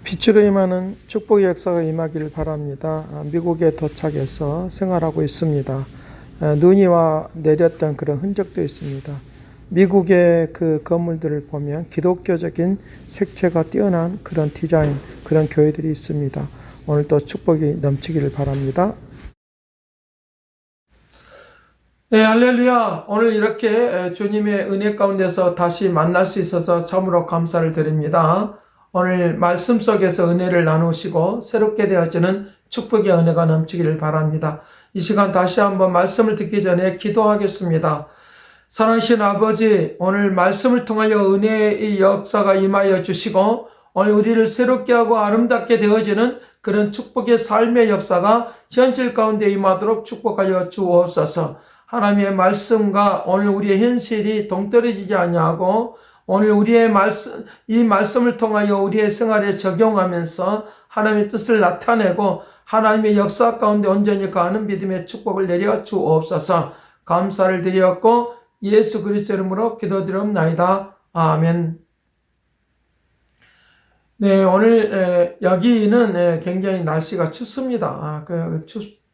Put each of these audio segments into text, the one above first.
빛으로 임하는 축복의 역사가 임하기를 바랍니다. 미국에 도착해서 생활하고 있습니다. 눈이 와 내렸던 그런 흔적도 있습니다. 미국의 그 건물들을 보면 기독교적인 색채가 뛰어난 그런 디자인, 그런 교회들이 있습니다. 오늘도 축복이 넘치기를 바랍니다. 네, 할렐루야. 오늘 이렇게 주님의 은혜 가운데서 다시 만날 수 있어서 참으로 감사를 드립니다. 오늘 말씀 속에서 은혜를 나누시고 새롭게 되어지는 축복의 은혜가 넘치기를 바랍니다. 이 시간 다시 한번 말씀을 듣기 전에 기도하겠습니다. 사랑하신 아버지, 오늘 말씀을 통하여 은혜의 역사가 임하여 주시고 오늘 우리를 새롭게 하고 아름답게 되어지는 그런 축복의 삶의 역사가 현실 가운데 임하도록 축복하여 주옵소서. 하나님의 말씀과 오늘 우리의 현실이 동떨어지지 아니하고 오늘 우리의 이 말씀을 통하여 우리의 생활에 적용하면서 하나님의 뜻을 나타내고 하나님의 역사 가운데 온전히 거하는 믿음의 축복을 내려 주옵소서. 감사를 드렸고 예수 그리스도 이름으로 기도드리옵나이다. 아멘. 네, 오늘 여기는 굉장히 날씨가 춥습니다.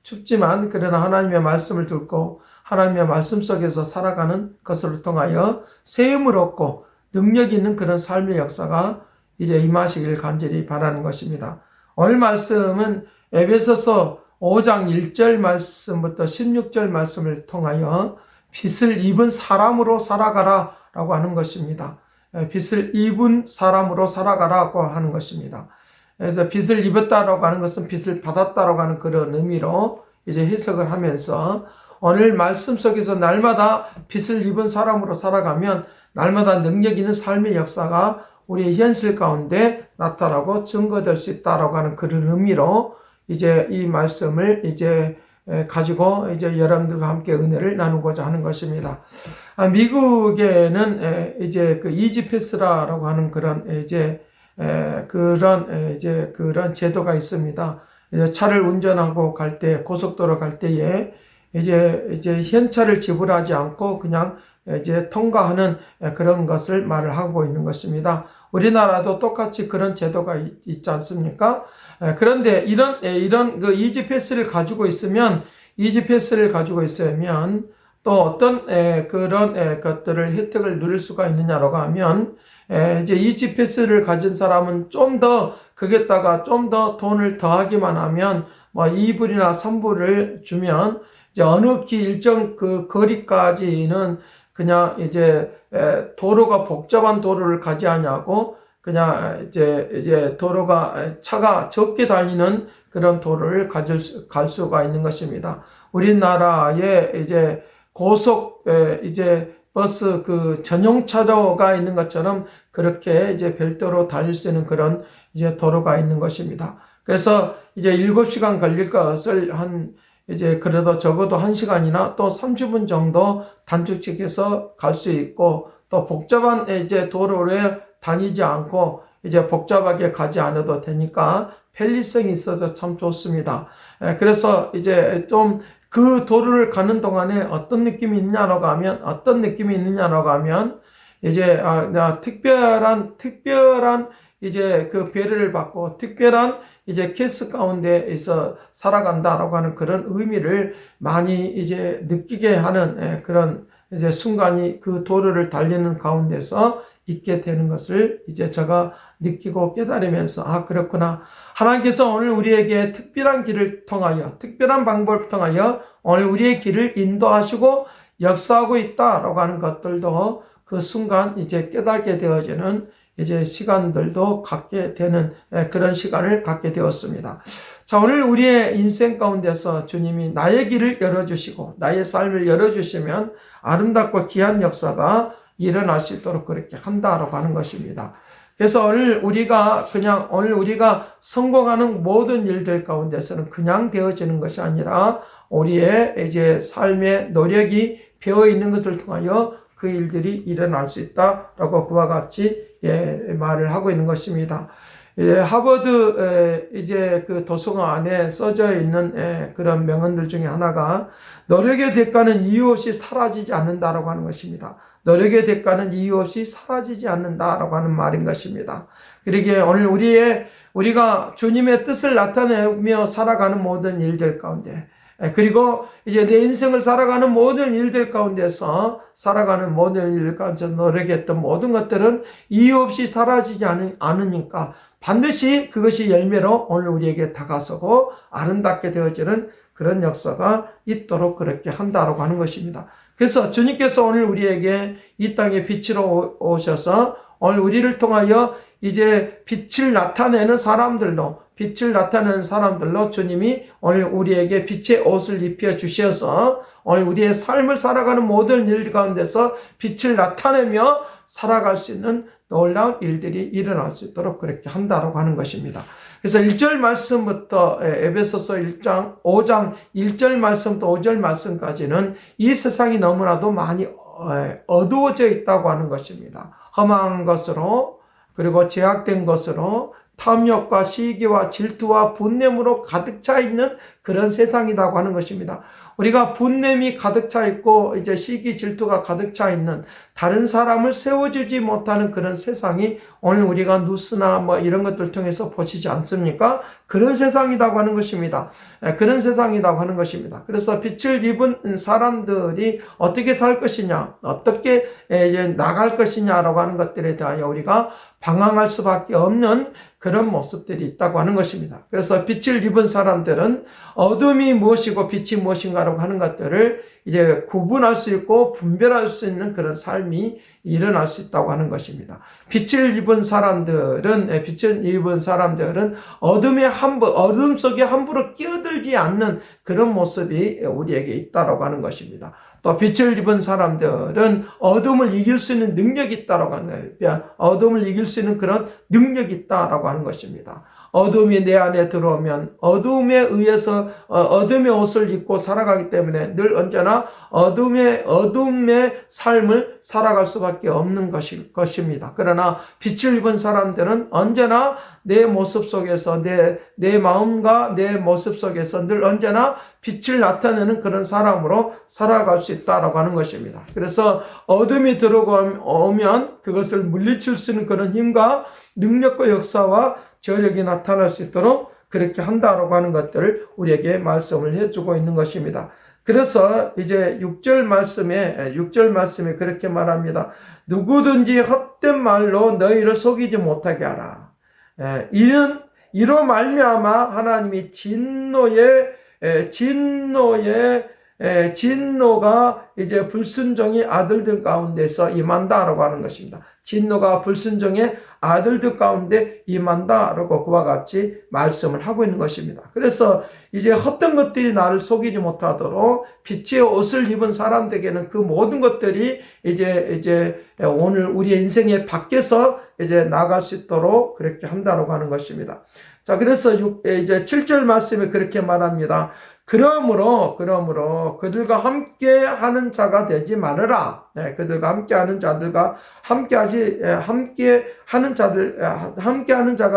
춥지만 그러나 하나님의 말씀을 듣고 하나님의 말씀 속에서 살아가는 것을 통하여 세움을 얻고 능력 있는 그런 삶의 역사가 이제 임하시길 간절히 바라는 것입니다. 오늘 말씀은 에베소서 5장 1절 말씀부터 16절 말씀을 통하여 빛을 입은 사람으로 살아가라 라고 하는 것입니다. 빛을 입은 사람으로 살아가라고 하는 것입니다. 그래서 빛을 입었다라고 하는 것은 빛을 받았다라고 하는 그런 의미로 이제 해석을 하면서 오늘 말씀 속에서 날마다 빛을 입은 사람으로 살아가면 날마다 능력 있는 삶의 역사가 우리의 현실 가운데 나타나고 증거될 수 있다라고 하는 그런 의미로 이제 이 말씀을 이제 가지고 이제 여러분들과 함께 은혜를 나누고자 하는 것입니다. 미국에는 이제 그 이지패스라고 하는 그런 그런 제도가 있습니다. 이제 차를 운전하고 갈 때 고속도로 갈 때에 이제 현찰을 지불하지 않고 그냥 이제 통과하는 그런 것을 말을 하고 있는 것입니다. 우리나라도 똑같이 그런 제도가 있지 않습니까? 그런데 이런 그 이지패스를 가지고 있으면 또 어떤 그런 것들을 혜택을 누릴 수가 있느냐라고 하면 이제 이지패스를 가진 사람은 거기에다가 좀 더 돈을 더하기만 하면 뭐 2불이나 3불을 주면 이제 어느 일정 그 거리까지는 그냥 이제 복잡한 도로를 가지 않냐고 그냥 이제 차가 적게 다니는 그런 도로를 갈 수가 있는 것입니다. 우리나라에 이제 고속 이제 버스 그 전용 차로가 있는 것처럼 그렇게 이제 별도로 다닐 수 있는 그런 이제 도로가 있는 것입니다. 그래서 이제 7시간 걸릴 것을 이제 그래도 적어도 1시간이나 또 30분 정도 단축시켜서 갈 수 있고 또 복잡한 이제 도로를 다니지 않고 이제 복잡하게 가지 않아도 되니까 편리성이 있어서 참 좋습니다. 그래서 이제 좀 그 도로를 가는 동안에 어떤 느낌이 있느냐라고 하면 이제 특별한 이제 그 배려를 받고 특별한 이제 케이스 가운데에서 살아간다라고 하는 그런 의미를 많이 이제 느끼게 하는 그런 이제 순간이 그 도로를 달리는 가운데서 있게 되는 것을 이제 제가 느끼고 깨달으면서 그렇구나. 하나님께서 오늘 우리에게 특별한 길을 통하여 특별한 방법을 통하여 오늘 우리의 길을 인도하시고 역사하고 있다라고 하는 것들도 그 순간 이제 깨닫게 되어지는 이제 시간들도 갖게 되는 그런 시간을 갖게 되었습니다. 자, 오늘 우리의 인생 가운데서 주님이 나의 길을 열어주시고 나의 삶을 열어주시면 아름답고 귀한 역사가 일어날 수 있도록 그렇게 한다라고 하는 것입니다. 그래서 오늘 우리가 성공하는 모든 일들 가운데서는 그냥 되어지는 것이 아니라 우리의 이제 삶의 노력이 배어 있는 것을 통하여 그 일들이 일어날 수 있다라고 그와 같이 말을 하고 있는 것입니다. 하버드 이제 그 도서관 안에 써져 있는 그런 명언들 중에 하나가 노력의 대가는 이유 없이 사라지지 않는다라고 하는 것입니다. 노력의 대가는 이유 없이 사라지지 않는다라고 하는 말인 것입니다. 그러기에 오늘 우리가 주님의 뜻을 나타내며 살아가는 모든 일들 가운데, 그리고 이제 내 인생을 살아가는 모든 일들 가운데서 살아가는 모든 일들 가운데서 노력했던 모든 것들은 이유 없이 사라지지 않으니까 반드시 그것이 열매로 오늘 우리에게 다가서고 아름답게 되어지는 그런 역사가 있도록 그렇게 한다라고 하는 것입니다. 그래서 주님께서 오늘 우리에게 이 땅에 빛으로 오셔서 오늘 우리를 통하여 이제 빛을 나타내는 사람들로 주님이 오늘 우리에게 빛의 옷을 입혀 주셔서 오늘 우리의 삶을 살아가는 모든 일 가운데서 빛을 나타내며 살아갈 수 있는 놀라운 일들이 일어날 수 있도록 그렇게 한다라고 하는 것입니다. 그래서 1절 말씀부터 에베소서 5장 1절 말씀부터 5절 말씀까지는 이 세상이 너무나도 많이 어두워져 있다고 하는 것입니다. 험한 것으로, 그리고 제약된 것으로, 탐욕과 시기와 질투와 분냄으로 가득 차 있는 그런 세상이라고 하는 것입니다. 우리가 분냄이 가득 차 있고 이제 시기 질투가 가득 차 있는, 다른 사람을 세워주지 못하는 그런 세상이 오늘 우리가 뉴스나 뭐 이런 것들 통해서 보시지 않습니까? 그런 세상이라고 하는 것입니다. 그런 세상이라고 하는 것입니다. 그래서 빛을 입은 사람들이 어떻게 살 것이냐, 어떻게 나갈 것이냐라고 하는 것들에 대하여 우리가 방황할 수밖에 없는 그런 모습들이 있다고 하는 것입니다. 그래서 빛을 입은 사람들은 어둠이 무엇이고 빛이 무엇인가라고 하는 것들을 이제 구분할 수 있고 분별할 수 있는 그런 삶이 일어날 수 있다고 하는 것입니다. 빛을 입은 사람들은 어둠 속에 함부로 끼어들지 않는 그런 모습이 우리에게 있다고 하는 것입니다. 또 빛을 입은 사람들은 어둠을 이길 수 있는 능력이 있다라고 하는 거예요. 어둠을 이길 수 있는 그런 능력이 있다라고 하는 것입니다. 어둠이 내 안에 들어오면 어둠에 의해서 어둠의 옷을 입고 살아가기 때문에 늘 언제나 어둠의 삶을 살아갈 수밖에 없는 것입니다. 그러나 빛을 입은 사람들은 언제나 내 모습 속에서 내 마음과 내 모습 속에서 늘 언제나 빛을 나타내는 그런 사람으로 살아갈 수 있다라고 하는 것입니다. 그래서 어둠이 들어오면 그것을 물리칠 수 있는 그런 힘과 능력과 역사와 저력이 나타날 수 있도록 그렇게 한다라고 하는 것들을 우리에게 말씀을 해주고 있는 것입니다. 그래서 이제 6절 말씀에 그렇게 말합니다. 누구든지 헛된 말로 너희를 속이지 못하게 하라. 이로 말미암아 하나님이 진노가 이제 불순종의 아들들 가운데서 임한다라고 하는 것입니다. 진노가 불순종의 아들들 가운데 임한다라고 그와 같이 말씀을 하고 있는 것입니다. 그래서 이제 헛된 것들이 나를 속이지 못하도록 빛의 옷을 입은 사람들에게는 그 모든 것들이 이제 오늘 우리의 인생의 밖에서 이제 나갈 수 있도록 그렇게 한다라고 하는 것입니다. 자, 그래서 이제 7절 말씀에 그렇게 말합니다. 그러므로 그들과 함께 하는 자가 되지 말아라. 그들과 함께 하는 자가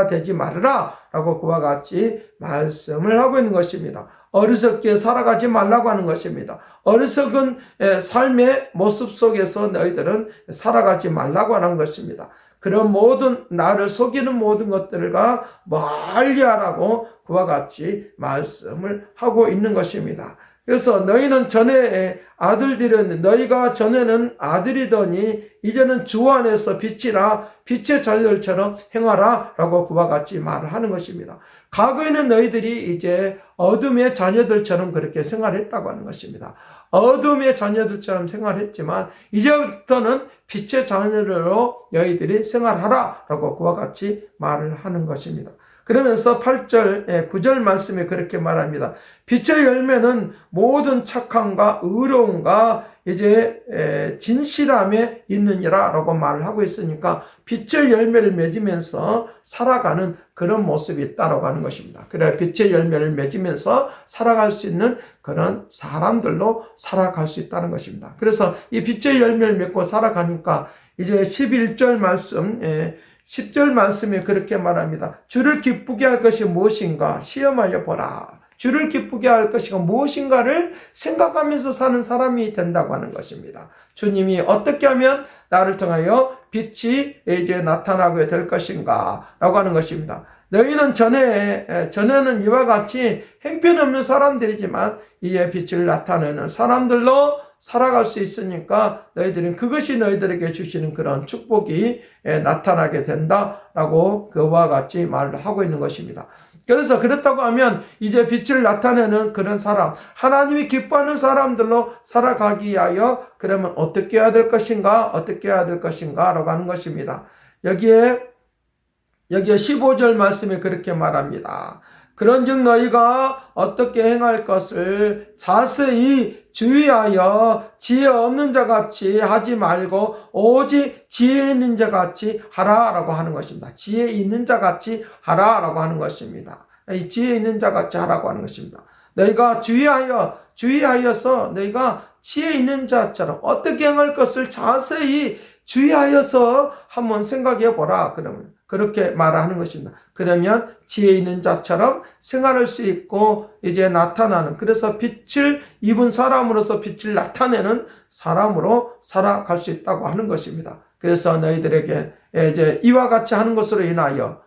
되지 말아라라고 그와 같이 말씀을 하고 있는 것입니다. 어리석게 살아가지 말라고 하는 것입니다. 어리석은 삶의 모습 속에서 너희들은 살아가지 말라고 하는 것입니다. 그런 모든 나를 속이는 모든 것들과 멀리하라고 그와 같이 말씀을 하고 있는 것입니다. 그래서 너희가 전에는 아들이더니 이제는 주 안에서 빛이라 빛의 자녀들처럼 행하라 라고 그와 같이 말을 하는 것입니다. 과거에는 너희들이 이제 어둠의 자녀들처럼 그렇게 생활했다고 하는 것입니다. 어둠의 자녀들처럼 생활했지만 이제부터는 빛의 자녀들로 너희들이 생활하라 라고 그와 같이 말을 하는 것입니다. 그러면서 9절 말씀에 그렇게 말합니다. 빛의 열매는 모든 착함과 의로움과 이제 진실함에 있느니라 라고 말을 하고 있으니까 빛의 열매를 맺으면서 살아가는 그런 모습이 있다라고 하는 것입니다. 그래 빛의 열매를 맺으면서 살아갈 수 있는 그런 사람들로 살아갈 수 있다는 것입니다. 그래서 이 빛의 열매를 맺고 살아가니까 이제 11절 말씀 10절 말씀에 그렇게 말합니다. 주를 기쁘게 할 것이 무엇인가 시험하여 보라. 주를 기쁘게 할 것이가 무엇인가를 생각하면서 사는 사람이 된다고 하는 것입니다. 주님이 어떻게 하면 나를 통하여 빛이 이제 나타나게 될 것인가 라고 하는 것입니다. 너희는 전에는 이와 같이 형편없는 사람들이지만 이제 빛을 나타내는 사람들로 살아갈 수 있으니까 너희들은 그것이 너희들에게 주시는 그런 축복이 나타나게 된다라고 그와 같이 말을 하고 있는 것입니다. 그래서 그렇다고 하면 이제 빛을 나타내는 그런 사람, 하나님이 기뻐하는 사람들로 살아가기 위하여 그러면 어떻게 해야 될 것인가? 어떻게 해야 될 것인가? 라고 하는 것입니다. 여기에 15절 말씀에 그렇게 말합니다. 그런즉 너희가 어떻게 행할 것을 자세히 주의하여 지혜 없는 자 같이 하지 말고 오직 지혜 있는 자 같이 하라라고 하는 것입니다. 지혜 있는 자 같이 하라라고 하는 것입니다. 이 지혜 있는 자 같이 하라고 하는 것입니다. 너희가 주의하여서 너희가 지혜 있는 자처럼 어떻게 행할 것을 자세히 주의하여서 한번 생각해 보라. 그러면 그렇게 말하는 것입니다. 그러면 지혜 있는 자처럼 생활할 수 있고 이제 나타나는, 그래서 빛을 입은 사람으로서 빛을 나타내는 사람으로 살아갈 수 있다고 하는 것입니다. 그래서 너희들에게 이제 이와 같이 하는 것으로 인하여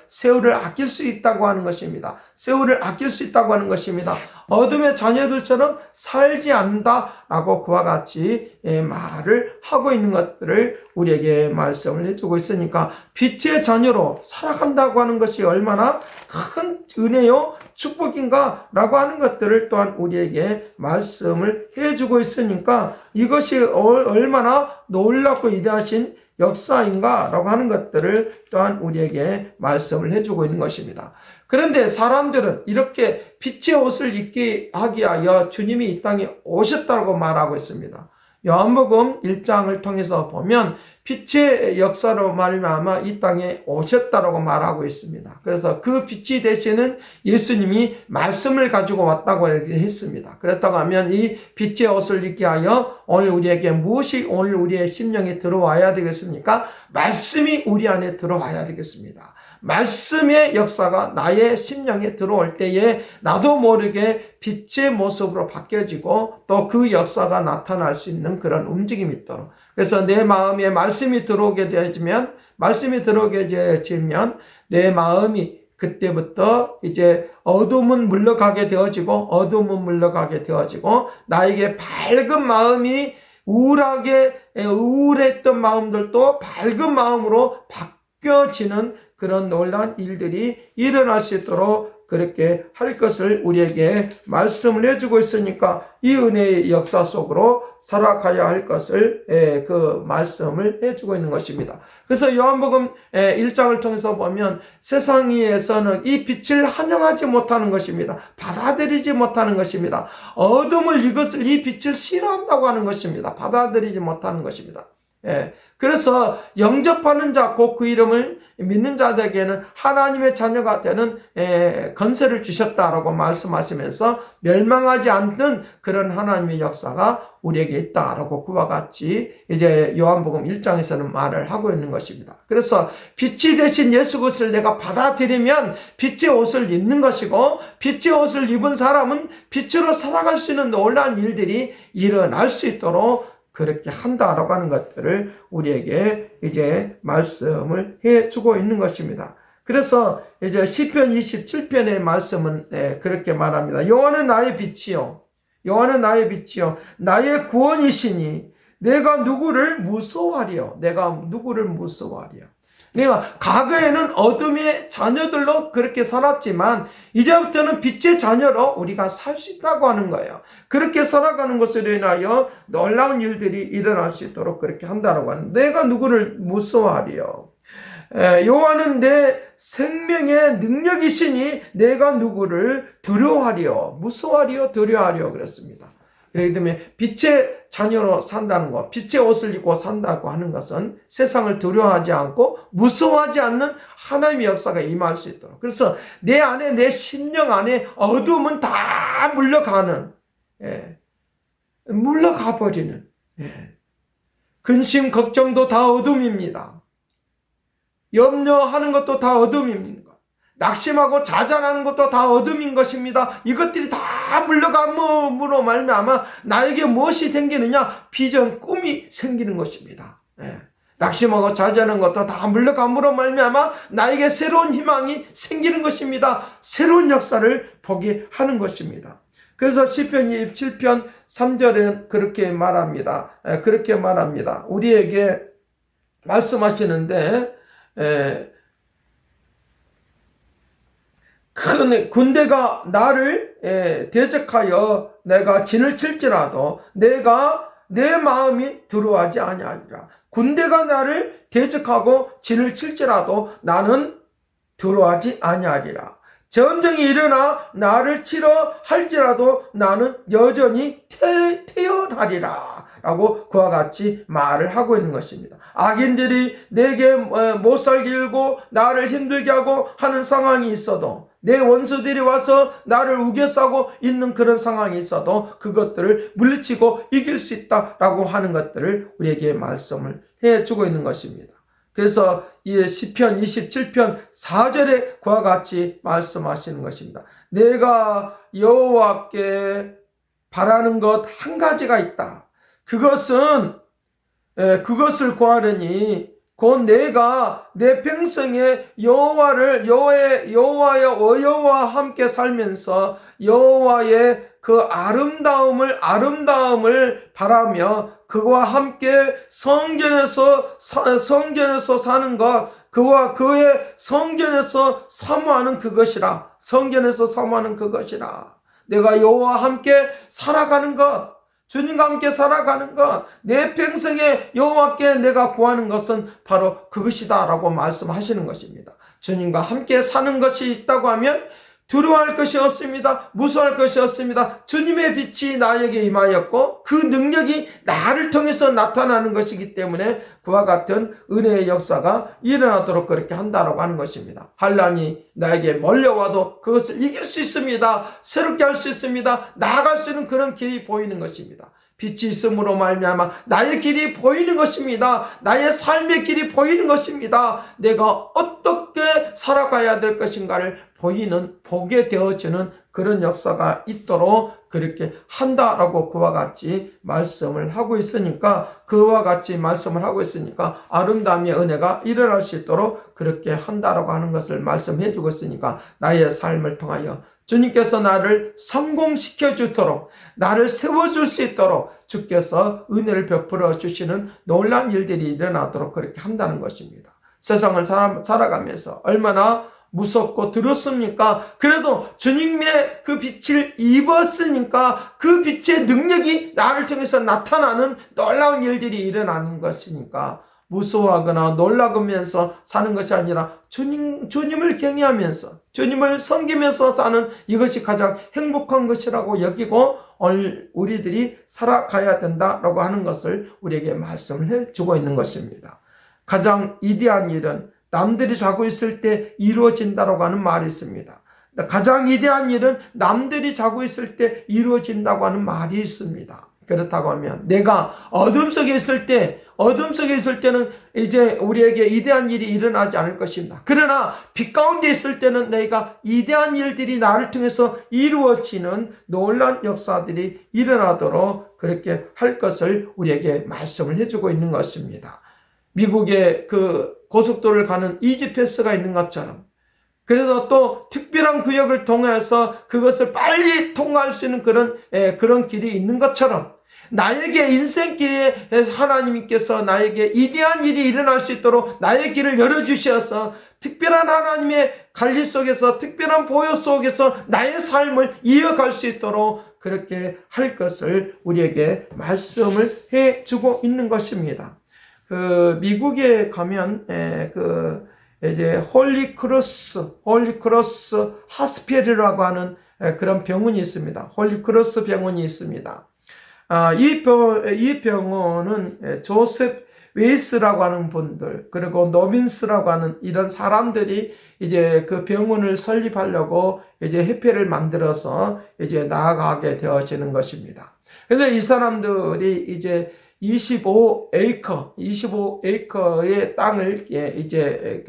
세월을 아낄 수 있다고 하는 것입니다. 세월을 아낄 수 있다고 하는 것입니다. 어둠의 자녀들처럼 살지 않는다라고 그와 같이 말을 하고 있는 것들을 우리에게 말씀을 해주고 있으니까 빛의 자녀로 살아간다고 하는 것이 얼마나 큰 은혜요 축복인가 라고 하는 것들을 또한 우리에게 말씀을 해주고 있으니까 이것이 얼마나 놀랍고 위대하신 역사인가 라고 하는 것들을 또한 우리에게 말씀을 해주고 있는 것입니다. 그런데 사람들은 이렇게 빛의 옷을 입게 하기 위하여 주님이 이 땅에 오셨다고 말하고 있습니다. 요한복음 1장을 통해서 보면 빛의 역사로 말미암아 이 땅에 오셨다고 말하고 있습니다. 그래서 그 빛이 되시는 예수님이 말씀을 가지고 왔다고 이렇게 했습니다. 그렇다고 하면 이 빛의 옷을 입게 하여 오늘 우리에게 무엇이 오늘 우리의 심령에 들어와야 되겠습니까? 말씀이 우리 안에 들어와야 되겠습니다. 말씀의 역사가 나의 심령에 들어올 때에 나도 모르게 빛의 모습으로 바뀌어지고 또 그 역사가 나타날 수 있는 그런 움직임이 있도록, 그래서 내 마음에 말씀이 들어오게 되어지면 내 마음이 그때부터 이제 어둠은 물러가게 되어지고 나에게 밝은 마음이 우울했던 마음들도 밝은 마음으로 바뀌어지는 그런 놀라운 일들이 일어날 수 있도록 그렇게 할 것을 우리에게 말씀을 해주고 있으니까 이 은혜의 역사 속으로 살아가야 할 것을 그 말씀을 해주고 있는 것입니다. 그래서 요한복음 1장을 통해서 보면 세상 위에서는 이 빛을 환영하지 못하는 것입니다. 받아들이지 못하는 것입니다. 이 빛을 싫어한다고 하는 것입니다. 받아들이지 못하는 것입니다. 그래서 영접하는 자, 곧 그 이름을 믿는 자들에게는 하나님의 자녀가 되는 건세를 주셨다라고 말씀하시면서 멸망하지 않는 그런 하나님의 역사가 우리에게 있다라고 그와 같이 이제 요한복음 1장에서는 말을 하고 있는 것입니다. 그래서 빛이 되신 예수 그리스도를 내가 받아들이면 빛의 옷을 입는 것이고, 빛의 옷을 입은 사람은 빛으로 살아갈 수 있는 놀라운 일들이 일어날 수 있도록 그렇게 한다라고 하는 것들을 우리에게 이제 말씀을 해주고 있는 것입니다. 그래서 이제 시편 27편의 말씀은 그렇게 말합니다. 여호와는 나의 빛이요 나의 구원이시니 내가 누구를 무서워하리요. 내가 과거에는 어둠의 자녀들로 그렇게 살았지만 이제부터는 빛의 자녀로 우리가 살 수 있다고 하는 거예요. 그렇게 살아가는 것으로 인하여 놀라운 일들이 일어날 수 있도록 그렇게 한다고 하는, 내가 누구를 무서워하리요. 여호와는 내 생명의 능력이시니 내가 누구를 두려워하리요. 두려워하리요 그랬습니다. 예를 들면 빛의 자녀로 산다는 것, 빛의 옷을 입고 산다고 하는 것은 세상을 두려워하지 않고 무서워하지 않는 하나님의 역사가 임할 수 있도록, 그래서 내 안에, 내 심령 안에 어둠은 다 물러가 버리는, 근심 걱정도 다 어둠입니다. 염려하는 것도 다 어둠입니다. 낙심하고 좌절하는 것도 다 어둠인 것입니다. 이것들이 다 물러감으로 말미암아 나에게 무엇이 생기느냐? 비전, 꿈이 생기는 것입니다. 예. 낙심하고 좌절하는 것도 다 물러감으로 말미암아 나에게 새로운 희망이 생기는 것입니다. 새로운 역사를 보게 하는 것입니다. 그래서 시편 27편 3절은 그렇게 말합니다. 그렇게 말합니다. 우리에게 말씀하시는데 큰 군대가 나를 대적하여 내가 진을 칠지라도 내가 내 마음이 두려워하지 아니하리라. 군대가 나를 대적하고 진을 칠지라도 나는 두려워하지 아니하리라. 전쟁이 일어나 나를 치러 할지라도 나는 여전히 태어나리라 라고 그와 같이 말을 하고 있는 것입니다. 악인들이 내게 못 살게 일고 나를 힘들게 하고 하는 상황이 있어도, 내 원수들이 와서 나를 우겨싸고 있는 그런 상황이 있어도 그것들을 물리치고 이길 수 있다라고 하는 것들을 우리에게 말씀을 해주고 있는 것입니다. 그래서 이 시편 27편 4절에 그와 같이 말씀하시는 것입니다. 내가 여호와께 바라는 것 한 가지가 있다. 그것을 구하려니 곧 내가 내 평생에 여호와와 함께 살면서 여호와의 그 아름다움을 바라며 그와 함께 성전에서 사는 것, 그와 그의 성전에서 사모하는 그것이라. 성전에서 사모하는 그것이라. 내가 여호와와 함께 살아가는 것, 주님과 함께 살아가는 것, 내 평생에 여호와께 내가 구하는 것은 바로 그것이다 라고 말씀하시는 것입니다. 주님과 함께 사는 것이 있다고 하면 두려워할 것이 없습니다. 무서워할 것이 없습니다. 주님의 빛이 나에게 임하였고 그 능력이 나를 통해서 나타나는 것이기 때문에 그와 같은 은혜의 역사가 일어나도록 그렇게 한다라고 하는 것입니다. 환난이 나에게 몰려와도 그것을 이길 수 있습니다. 새롭게 할 수 있습니다. 나아갈 수 있는 그런 길이 보이는 것입니다. 빛이 있음으로 말미암아 나의 길이 보이는 것입니다. 나의 삶의 길이 보이는 것입니다. 내가 어떻게 살아가야 될 것인가를 보게 되어지는 그런 역사가 있도록 그렇게 한다라고 그와 같이 말씀을 하고 있으니까, 아름다움의 은혜가 일어날 수 있도록 그렇게 한다라고 하는 것을 말씀해 주고 있으니까, 나의 삶을 통하여 주님께서 나를 성공시켜 주도록, 나를 세워줄 수 있도록 주께서 은혜를 베풀어 주시는 놀라운 일들이 일어나도록 그렇게 한다는 것입니다. 세상을 살아가면서 얼마나 무섭고 두렵습니까? 그래도 주님의 그 빛을 입었으니까 그 빛의 능력이 나를 통해서 나타나는 놀라운 일들이 일어나는 것이니까, 무서워하거나 놀라면서 사는 것이 아니라 주님을 경외하면서 주님을 섬기면서 사는 이것이 가장 행복한 것이라고 여기고 우리들이 살아가야 된다라고 하는 것을 우리에게 말씀을 해주고 있는 것입니다. 가장 위대한 일은 남들이 자고 있을 때 이루어진다라고 하는 말이 있습니다. 가장 위대한 일은 남들이 자고 있을 때 이루어진다고 하는 말이 있습니다. 그렇다고 하면 내가 어둠 속에 있을 때는 이제 우리에게 위대한 일이 일어나지 않을 것입니다. 그러나 빛 가운데 있을 때는 내가 위대한 일들이 나를 통해서 이루어지는 놀라운 역사들이 일어나도록 그렇게 할 것을 우리에게 말씀을 해주고 있는 것입니다. 미국의 그 고속도로를 가는 이지패스가 있는 것처럼, 그래서 또 특별한 구역을 통해서 그것을 빨리 통과할 수 있는 그런 길이 있는 것처럼, 나에게 인생길에 하나님께서 나에게 위대한 일이 일어날 수 있도록 나의 길을 열어주셔서 특별한 하나님의 관리 속에서, 특별한 보호 속에서 나의 삶을 이어갈 수 있도록 그렇게 할 것을 우리에게 말씀을 해주고 있는 것입니다. 그 미국에 가면 이제 홀리크로스 하스피ટલ이라고 하는 그런 병원이 있습니다. 홀리크로스 병원이 있습니다. 이 병원은 조셉 웨이스라고 하는 분들, 그리고 노빈스라고 하는 이런 사람들이 이제 그 병원을 설립하려고 이제 협회를 만들어서 이제 나아가게 되어지는 것입니다. 그래서 이 사람들이 이제 25에이커의 땅을 이제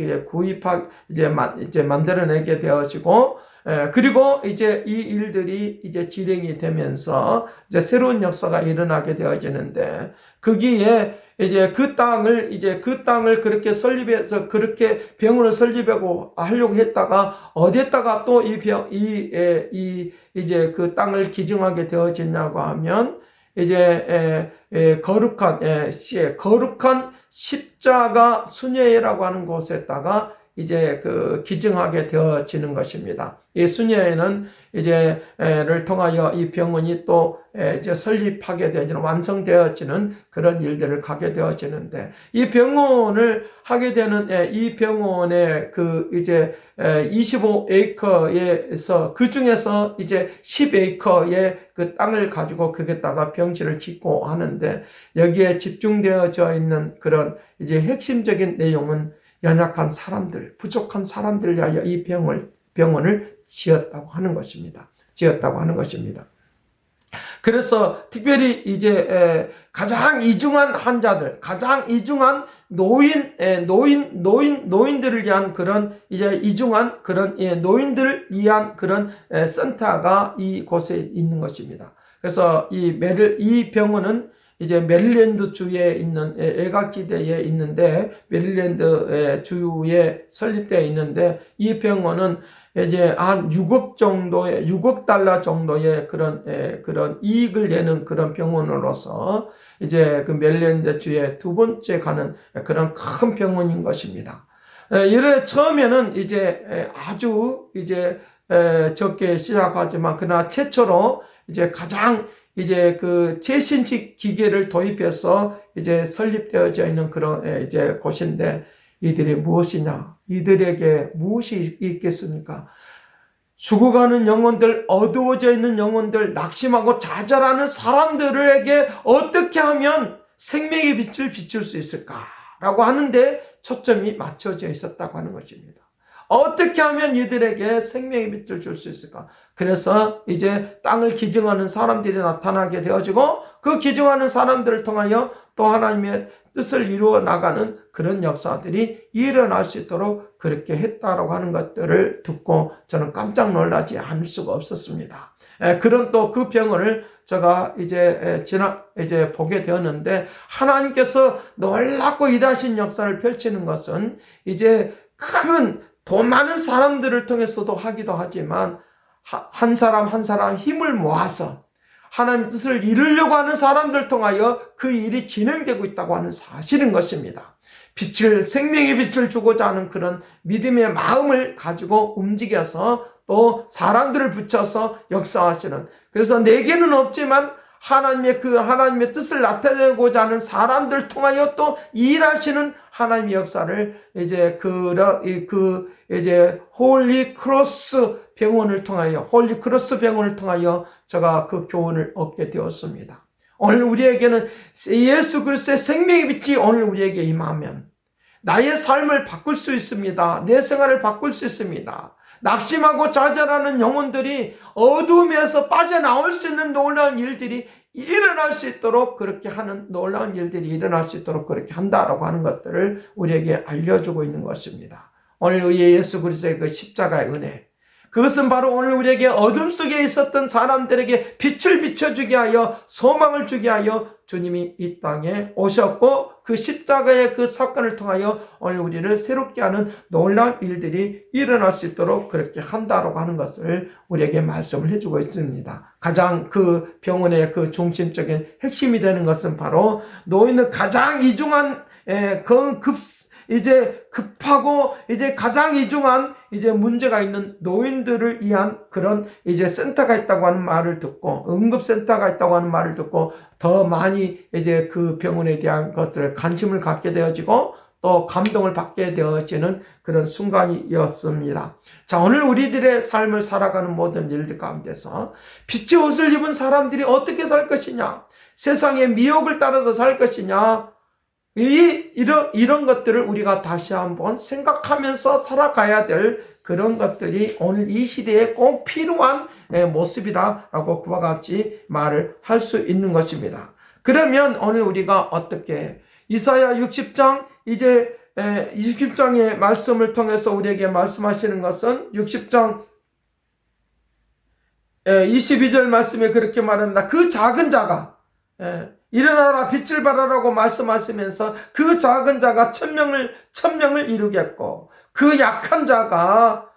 이제 만들어내게 되어지고, 그리고 이제 이 일들이 이제 진행이 되면서 이제 새로운 역사가 일어나게 되어지는데, 거기에 이제 그 땅을 그렇게 설립해서 그렇게 병원을 설립하고 하려고 했다가 어디에다가 또 이제 그 땅을 기증하게 되어졌냐고 하면, 이제 거룩한 십자가 순회라고 하는 곳에다가 이제 그 기증하게 되어지는 것입니다. 이 순회는 를 통하여 이 병원이 또 이제 설립하게 되어지는, 완성되어지는 그런 일들을 가게 되어지는데, 이 병원을 하게 되는 이 병원의 그 이제 25에이커에서 그 중에서 이제 10에이커의 그 땅을 가지고 거기다가 병실을 짓고 하는데, 여기에 집중되어져 있는 그런 이제 핵심적인 내용은 연약한 사람들, 부족한 사람들 위하여 이 병원을 지었다고 하는 것입니다. 그래서 특별히 이제 가장 이중한 환자들, 가장 이중한 노인들을 위한 그런 이제 이중한 그런 노인들을 위한 그런 센터가 이곳에 있는 것입니다. 그래서 이 병원은 이제 메릴랜드 주에 있는 애각지대에 있는데, 메릴랜드 주에 설립되어 있는데, 이 병원은 이제 한 6억 달러 정도의 그런 이익을 내는 그런 병원으로서 이제 그 메릴랜드 주에 두 번째 가는 그런 큰 병원인 것입니다. 처음에는 이제 아주 이제 적게 시작하지만, 그러나 최초로 이제 가장 이제 그 최신식 기계를 도입해서 이제 설립되어져 있는 그런 이제 곳인데, 이들이 무엇이냐? 이들에게 무엇이 있겠습니까? 죽어가는 영혼들, 어두워져 있는 영혼들, 낙심하고 좌절하는 사람들에게 어떻게 하면 생명의 빛을 비출 수 있을까라고 하는데 초점이 맞춰져 있었다고 하는 것입니다. 어떻게 하면 이들에게 생명의 빛을 줄 수 있을까? 그래서 이제 땅을 기증하는 사람들이 나타나게 되어지고, 그 기증하는 사람들을 통하여 또 하나님의 뜻을 이루어 나가는 그런 역사들이 일어날 수 있도록 그렇게 했다라고 하는 것들을 듣고 저는 깜짝 놀라지 않을 수가 없었습니다. 그런 또 그 병원을 제가 이제 보게 되었는데, 하나님께서 놀랍고 위대하신 역사를 펼치는 것은 이제 더 많은 사람들을 통해서도 하기도 하지만, 한 사람 한 사람 힘을 모아서 하나님 뜻을 이루려고 하는 사람들 통하여 그 일이 진행되고 있다고 하는 사실인 것입니다. 생명의 빛을 주고자 하는 그런 믿음의 마음을 가지고 움직여서 또 사람들을 붙여서 역사하시는, 그래서 내게는 없지만 하나님의 뜻을 나타내고자 하는 사람들 통하여 또 일하시는 하나님의 역사를 이제 홀리 크로스 병원을 통하여 제가 그 교훈을 얻게 되었습니다. 오늘 우리에게는 예수 그리스도의 생명의 빛이 오늘 우리에게 임하면 나의 삶을 바꿀 수 있습니다. 내 생활을 바꿀 수 있습니다. 낙심하고 좌절하는 영혼들이 어둠에서 빠져나올 수 있는 놀라운 일들이 일어날 수 있도록 그렇게 하는, 놀라운 일들이 일어날 수 있도록 그렇게 한다라고 하는 것들을 우리에게 알려주고 있는 것입니다. 오늘 우리 예수 그리스도의 그 십자가의 은혜, 그것은 바로 오늘 우리에게 어둠 속에 있었던 사람들에게 빛을 비춰주게 하여 소망을 주게 하여 주님이 이 땅에 오셨고, 그 십자가의 그 사건을 통하여 오늘 우리를 새롭게 하는 놀라운 일들이 일어날 수 있도록 그렇게 한다라고 하는 것을 우리에게 말씀을 해주고 있습니다. 가장 그 병원의 그 중심적인 핵심이 되는 것은 바로 노인은 가장 이중한 급하고 이제 가장 이중한 이제 문제가 있는 노인들을 위한 그런 이제 센터가 있다고 하는 말을 듣고, 응급센터가 있다고 하는 말을 듣고 더 많이 이제 그 병원에 대한 것들을 관심을 갖게 되어지고 또 감동을 받게 되어지는 그런 순간이었습니다. 자, 오늘 우리들의 삶을 살아가는 모든 일들 가운데서 빛의 옷을 입은 사람들이 어떻게 살 것이냐, 세상의 미혹을 따라서 살 것이냐, 이런 것들을 우리가 다시 한번 생각하면서 살아가야 될 그런 것들이 오늘 이 시대에 꼭 필요한 모습이라고 그와 같이 말을 할 수 있는 것입니다. 그러면 오늘 우리가 어떻게 이사야 60장 이제 60장의 말씀을 통해서 우리에게 말씀하시는 것은 60장 22절 말씀에 그렇게 말합니다. 그 작은 자가 일어나라 빛을 발하라고 말씀하시면서 그 작은 자가 천명을 이루겠고 그 약한 자가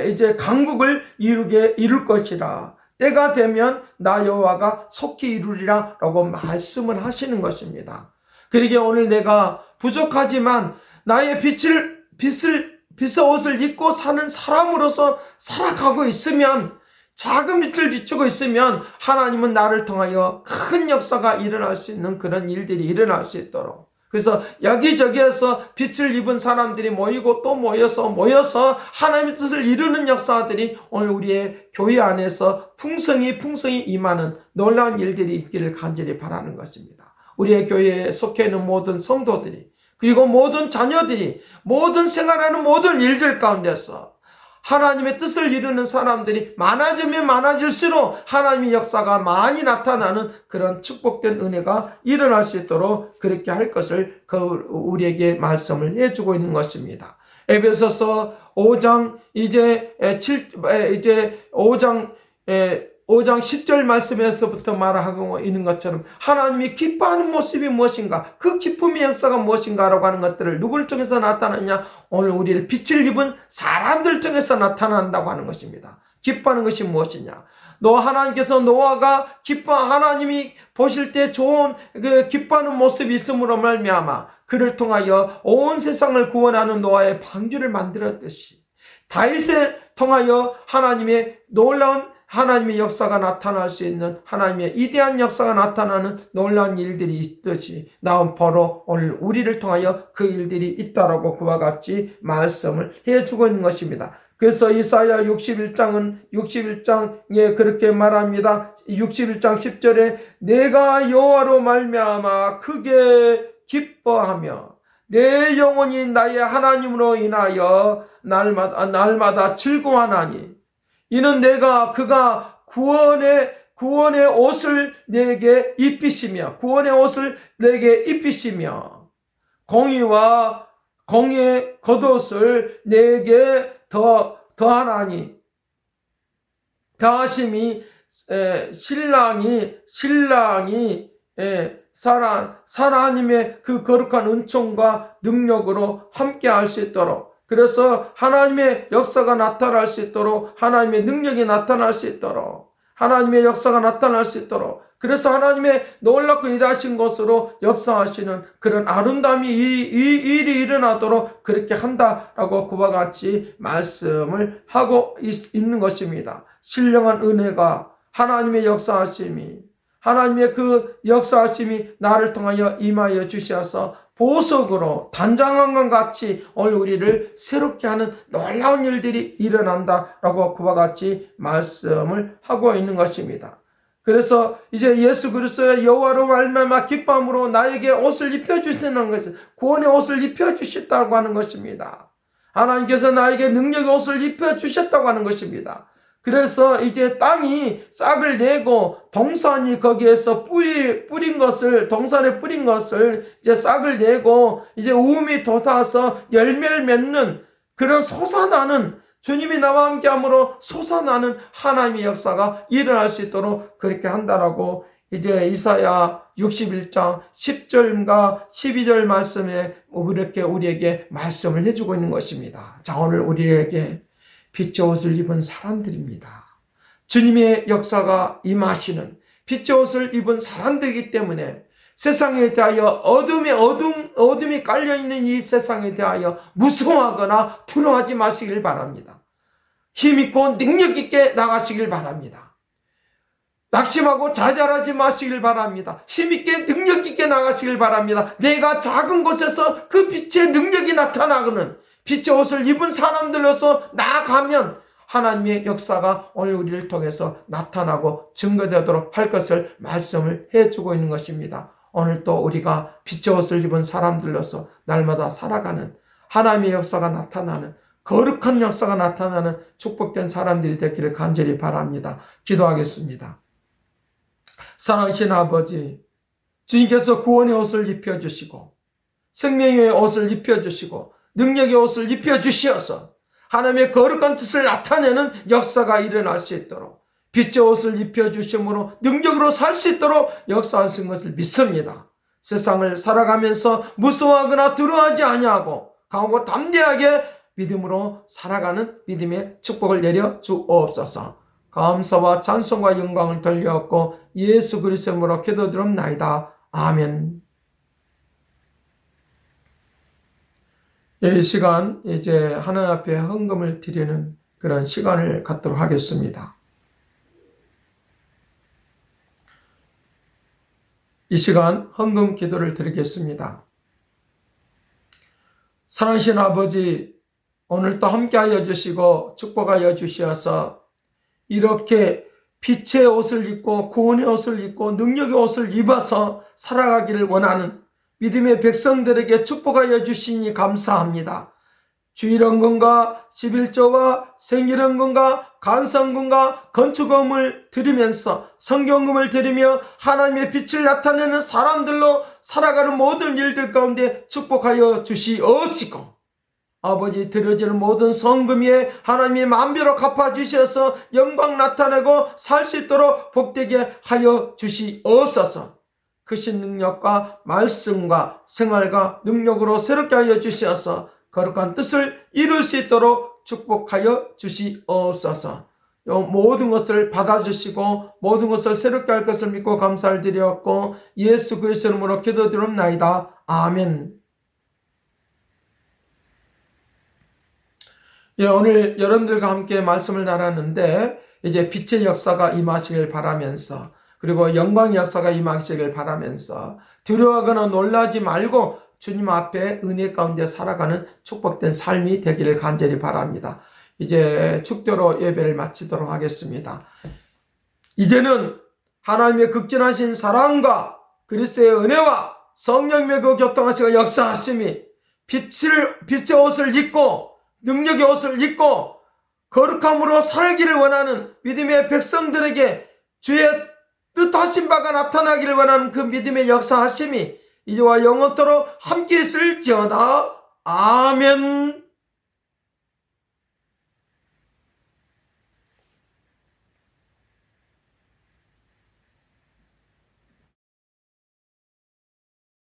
이제 강국을 이룰 것이라. 때가 되면 나 여호와가 속히 이루리라 라고 말씀을 하시는 것입니다. 그러기에 오늘 내가 부족하지만 나의 빛의 옷을 입고 사는 사람으로서 살아가고 있으면, 작은 빛을 비추고 있으면 하나님은 나를 통하여 큰 역사가 일어날 수 있는 그런 일들이 일어날 수 있도록, 그래서 여기저기에서 빛을 입은 사람들이 모이고 또 모여서 하나님의 뜻을 이루는 역사들이 오늘 우리의 교회 안에서 풍성히 임하는 놀라운 일들이 있기를 간절히 바라는 것입니다. 우리의 교회에 속해 있는 모든 성도들이, 그리고 모든 자녀들이, 모든 생활하는 모든 일들 가운데서 하나님의 뜻을 이루는 사람들이 많아지면 많아질수록 하나님의 역사가 많이 나타나는 그런 축복된 은혜가 일어날 수 있도록 그렇게 할 것을 우리에게 말씀을 해주고 있는 것입니다. 에베소서 5장 5장 10절 말씀에서부터 말하고 있는 것처럼 하나님이 기뻐하는 모습이 무엇인가, 그 기쁨의 역사가 무엇인가라고 하는 것들을 누구를 통해서 나타나냐? 오늘 우리를 빛을 입은 사람들 통해서 나타난다고 하는 것입니다. 기뻐하는 것이 무엇이냐? 하나님께서 노아가 하나님이 보실 때 좋은 그 기뻐하는 모습이 있음으로 말미암아 그를 통하여 온 세상을 구원하는 노아의 방주를 만들었듯이, 다윗을 통하여 하나님의 놀라운 하나님의 역사가 나타날 수 있는, 하나님의 이대한 역사가 나타나는 놀라운 일들이 있듯이 바로 오늘 우리를 통하여 그 일들이 있다라고 그와 같이 말씀을 해주고 있는 것입니다. 그래서 이사야 61장에 그렇게 말합니다. 61장 10절에 내가 여호와로 말미암아 크게 기뻐하며 내 영혼이 나의 하나님으로 인하여 날마다 즐거워하나니, 이는 그가 구원의 옷을 내게 입히시며 공의와 공의의 겉옷을 내게 더하심이 신랑이 하나님의 그 거룩한 은총과 능력으로 함께 할 수 있도록, 그래서 하나님의 역사가 나타날 수 있도록, 하나님의 능력이 나타날 수 있도록, 하나님의 역사가 나타날 수 있도록, 그래서 하나님의 놀랍고 위대하신 것으로 역사하시는 그런 아름다움이 일이 일어나도록 그렇게 한다라고 그와 같이 말씀을 하고 있는 것입니다. 신령한 은혜가 하나님의 역사하심이 나를 통하여 임하여 주시어서 보석으로 단장한 것 같이 오늘 우리를 새롭게 하는 놀라운 일들이 일어난다라고 그와 같이 말씀을 하고 있는 것입니다. 그래서 이제 예수 그리스도의 여호와로 말미암아 기쁨으로 나에게 옷을 입혀주시는 것은 구원의 옷을 입혀주셨다고 하는 것입니다. 하나님께서 나에게 능력의 옷을 입혀주셨다고 하는 것입니다. 그래서 이제 땅이 싹을 내고 동산이 거기에서 동산에 뿌린 것을 이제 싹을 내고 이제 우음이 돋아서 열매를 맺는 그런 솟아나는, 주님이 나와 함께함으로 솟아나는 하나님의 역사가 일어날 수 있도록 그렇게 한다라고 이제 이사야 61장 10절과 12절 말씀에 그렇게 우리에게 말씀을 해주고 있는 것입니다. 자, 오늘 우리에게 빛의 옷을 입은 사람들입니다. 주님의 역사가 임하시는 빛의 옷을 입은 사람들이기 때문에 세상에 대하여 어둠이 깔려있는 이 세상에 대하여 무서워하거나 두려워하지 마시길 바랍니다. 힘있고 능력있게 나가시길 바랍니다. 낙심하고 좌절하지 마시길 바랍니다. 힘있게 능력있게 나가시길 바랍니다. 내가 작은 곳에서 그 빛의 능력이 나타나는 빛의 옷을 입은 사람들로서 나아가면 하나님의 역사가 오늘 우리를 통해서 나타나고 증거되도록 할 것을 말씀을 해주고 있는 것입니다. 오늘 또 우리가 빛의 옷을 입은 사람들로서 날마다 살아가는 하나님의 역사가 나타나는, 거룩한 역사가 나타나는 축복된 사람들이 되기를 간절히 바랍니다. 기도하겠습니다. 사랑하신 아버지, 주님께서 구원의 옷을 입혀주시고 생명의 옷을 입혀주시고 능력의 옷을 입혀주시어서 하나님의 거룩한 뜻을 나타내는 역사가 일어날 수 있도록 빛의 옷을 입혀주심으로 능력으로 살 수 있도록 역사하신 것을 믿습니다. 세상을 살아가면서 무서워하거나 두려워하지 아니하고 강하고 담대하게 믿음으로 살아가는 믿음의 축복을 내려 주옵소서. 감사와 찬송과 영광을 돌려엎고 예수 그리스도의 이름으로 기도드립나이다. 아멘. 이 시간 이제 하나님 앞에 헌금을 드리는 그런 시간을 갖도록 하겠습니다. 이 시간 헌금 기도를 드리겠습니다. 사랑하신 아버지, 오늘도 함께하여 주시고 축복하여 주시어서 이렇게 빛의 옷을 입고 구원의 옷을 입고 능력의 옷을 입어서 살아가기를 원하는 믿음의 백성들에게 축복하여 주시니 감사합니다. 주일헌금과 11조와 생일헌금과 간성금과 건축헌금을 드리면서 성경금을 드리며 하나님의 빛을 나타내는 사람들로 살아가는 모든 일들 가운데 축복하여 주시옵시고 아버지 드려지는 모든 성금 위에 하나님이 만배로 갚아주셔서 영광 나타내고 살 수 있도록 복되게 하여 주시옵소서. 크신 능력과 말씀과 생활과 능력으로 새롭게 하여 주셔서 거룩한 뜻을 이룰 수 있도록 축복하여 주시옵소서. 모든 것을 받아주시고 모든 것을 새롭게 할 것을 믿고 감사를 드렸고 예수 그리스도 이름으로 기도드립나이다. 아멘. 오늘 여러분들과 함께 말씀을 나눴는데 이제 빛의 역사가 임하시길 바라면서 그리고 영광의 역사가 임하시길 바라면서 두려워하거나 놀라지 말고 주님 앞에 은혜 가운데 살아가는 축복된 삶이 되기를 간절히 바랍니다. 이제 축도로 예배를 마치도록 하겠습니다. 이제는 하나님의 극진하신 사랑과 그리스도의 은혜와 성령님의 그 교통하시고 역사하심이 빛의 옷을 입고 능력의 옷을 입고 거룩함으로 살기를 원하는 믿음의 백성들에게 주의 뜻하신 바가 나타나기를 원하는 그 믿음의 역사하심이 이제와 영원토록 함께 있을지어다. 아멘.